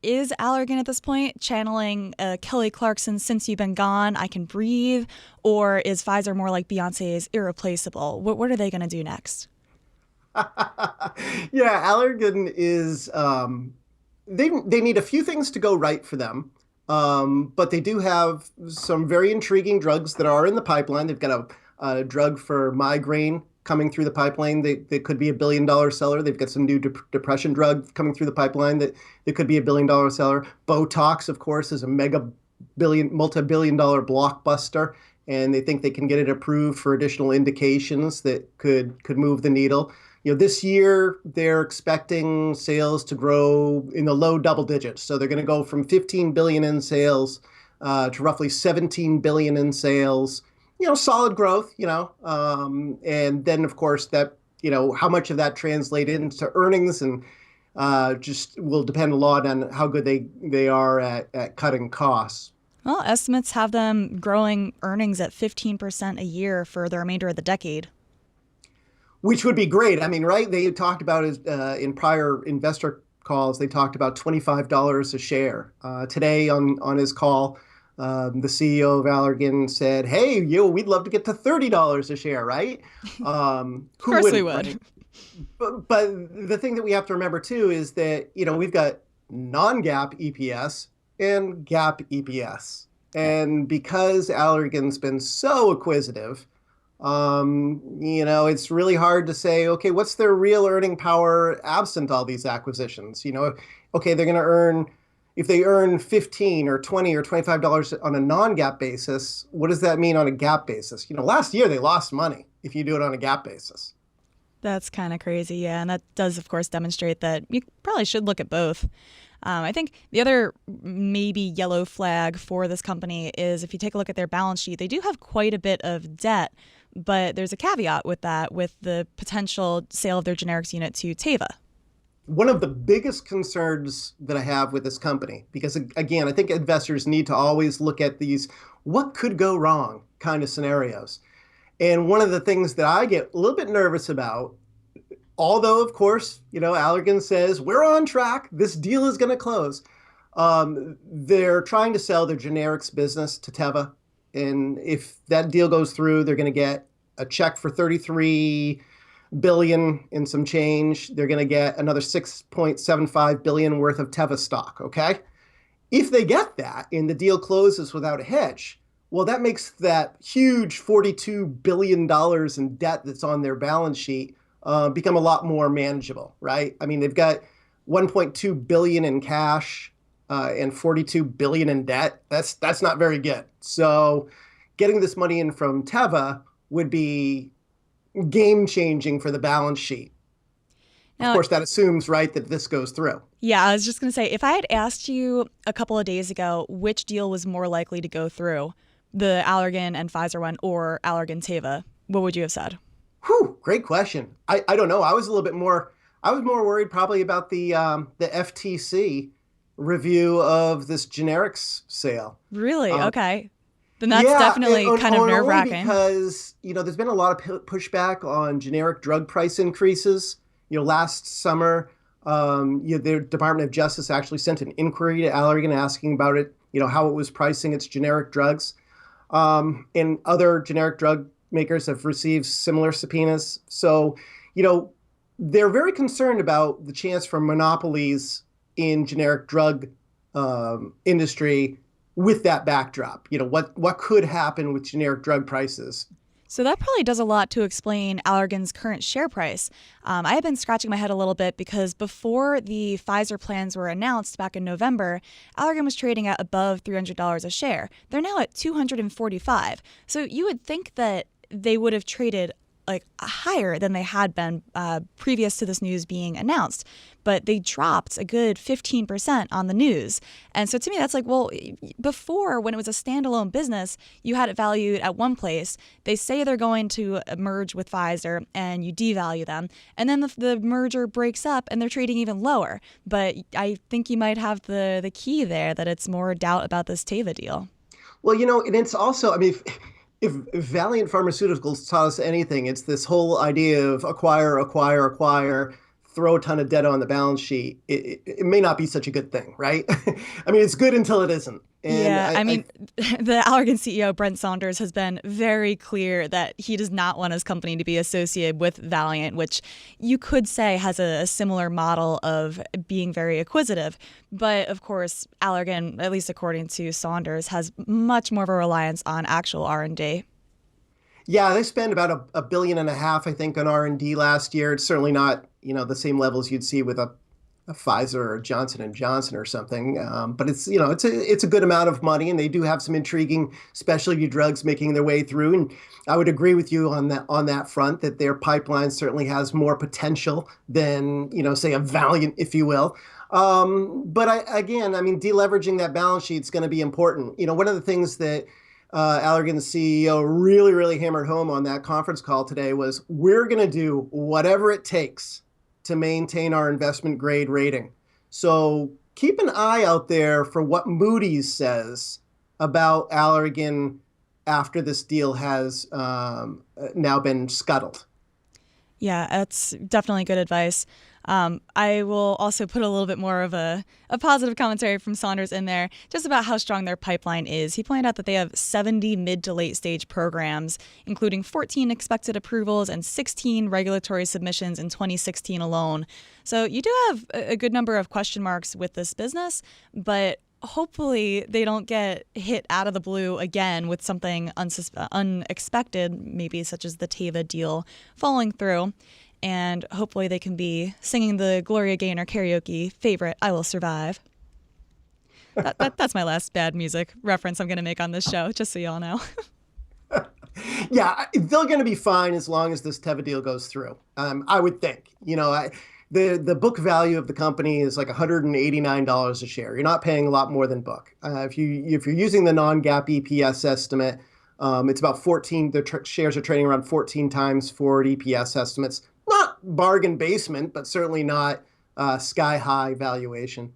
is Allergan at this point channeling Kelly Clarkson, "Since You've Been Gone, I Can Breathe," or is Pfizer more like Beyonce's "Irreplaceable"? What are they going to do next? Yeah, Allergan is they need a few things to go right for them. But they do have some very intriguing drugs that are in the pipeline. They've got a drug for migraine coming through the pipeline that could be $1 billion seller. They've got some new depression drug coming through the pipeline that could be $1 billion seller. Botox, of course, is a multi-billion dollar blockbuster, and they think they can get it approved for additional indications that could move the needle. This year they're expecting sales to grow in the low double digits. So they're going to go from 15 billion in sales to roughly 17 billion in sales. Solid growth. And then of course that how much of that translated into earnings and just will depend a lot on how good they are at cutting costs. Well, estimates have them growing earnings at 15% a year for the remainder of the decade. Which would be great. I mean, right? They talked about it in prior investor calls. They talked about $25 a share. Today on his call, the CEO of Allergan said, "Hey, we'd love to get to $30 a share, right?" Of Who course we wouldn't, would. right? But the thing that we have to remember too is that we've got non-GAAP EPS and GAAP EPS, Yeah. and because Allergan's been so acquisitive, it's really hard to say, okay, what's their real earning power absent all these acquisitions? Okay, they're going to earn, if they earn 15 or 20 or $25 on a non-GAAP basis, what does that mean on a GAAP basis? Last year they lost money if you do it on a GAAP basis. That's kind of crazy, yeah. And that does, of course, demonstrate that you probably should look at both. I think the other maybe yellow flag for this company is if you take a look at their balance sheet, they do have quite a bit of debt, but there's a caveat with that, with the potential sale of their generics unit to Teva. One of the biggest concerns that I have with this company, because again, I think investors need to always look at these what could go wrong kind of scenarios. And one of the things that I get a little bit nervous about, although of course, Allergan says we're on track, this deal is going to close. They're trying to sell their generics business to Teva. And if that deal goes through, they're going to get a check for 33 billion and some change. They're going to get another 6.75 billion worth of Teva stock. Okay. If they get that and the deal closes without a hedge, well, that makes that huge $42 billion in debt that's on their balance sheet become a lot more manageable, right? I mean, they've got 1.2 billion in cash and 42 billion in debt. That's not very good. So getting this money in from Teva would be game changing for the balance sheet. Of Now, course, that assumes, right, that this goes through. yeah, I was just going to say, if I had asked you a couple of days ago which deal was more likely to go through, the Allergan and Pfizer one or Allergan Teva, what would you have said? Whew, great question. I don't know. I was more worried probably about the FTC review of this generics sale. Really? Um, Okay. Then that's yeah, definitely kind of nerve only wracking. because, there's been a lot of pushback on generic drug price increases. Last summer, the Department of Justice actually sent an inquiry to Allergan asking about it, how it was pricing its generic drugs. And other generic drug makers have received similar subpoenas. So, they're very concerned about the chance for monopolies in generic drug industry with that backdrop. What could happen with generic drug prices? So that probably does a lot to explain Allergan's current share price. I have been scratching my head a little bit because before the Pfizer plans were announced back in November, Allergan was trading at above $300 a share. They're now at 245. So you would think that they would have traded like higher than they had been previous to this news being announced, but they dropped a good 15% on the news. And so to me, that's like, well, before when it was a standalone business, you had it valued at one place. They say they're going to merge with Pfizer and you devalue them. And then the merger breaks up and they're trading even lower. But I think you might have the key there that it's more doubt about this Teva deal. Well, and it's also, I mean, if Valiant Pharmaceuticals taught us anything, it's this whole idea of acquire, acquire, acquire, throw a ton of debt on the balance sheet, it may not be such a good thing, right? I mean, it's good until it isn't. And Yeah, I mean, the Allergan CEO, Brent Saunders, has been very clear that he does not want his company to be associated with Valeant, which you could say has a similar model of being very acquisitive. But of course, Allergan, at least according to Saunders, has much more of a reliance on actual R&D. Yeah, they spent about a billion and a half, I think, on R&D last year. It's certainly not, the same levels you'd see with a Pfizer or Johnson and Johnson or something, but it's a good amount of money, and they do have some intriguing specialty drugs making their way through. And I would agree with you on that front that their pipeline certainly has more potential than say a Valiant, if you will. Again, I mean, deleveraging that balance sheet is going to be important. One of the things that Allergan's CEO really, really hammered home on that conference call today was we're going to do whatever it takes to maintain our investment grade rating. So keep an eye out there for what Moody's says about Allergan after this deal has now been scuttled. Yeah, that's definitely good advice. I will also put a little bit more of a positive commentary from Saunders in there, just about how strong their pipeline is. He pointed out that they have 70 mid to late stage programs, including 14 expected approvals and 16 regulatory submissions in 2016 alone. So you do have a good number of question marks with this business, but hopefully they don't get hit out of the blue again with something unexpected, maybe such as the Teva deal falling through. And hopefully they can be singing the Gloria Gaynor karaoke favorite, I Will Survive. That's my last bad music reference I'm going to make on this show, just so y'all know. Yeah, they're going to be fine as long as this Teva deal goes through. I would think. The book value of the company is like $189 a share. You're not paying a lot more than book. If you're using the non-GAAP EPS estimate, it's about 14. The shares are trading around 14 times forward EPS estimates. Not bargain basement, but certainly not sky high valuation.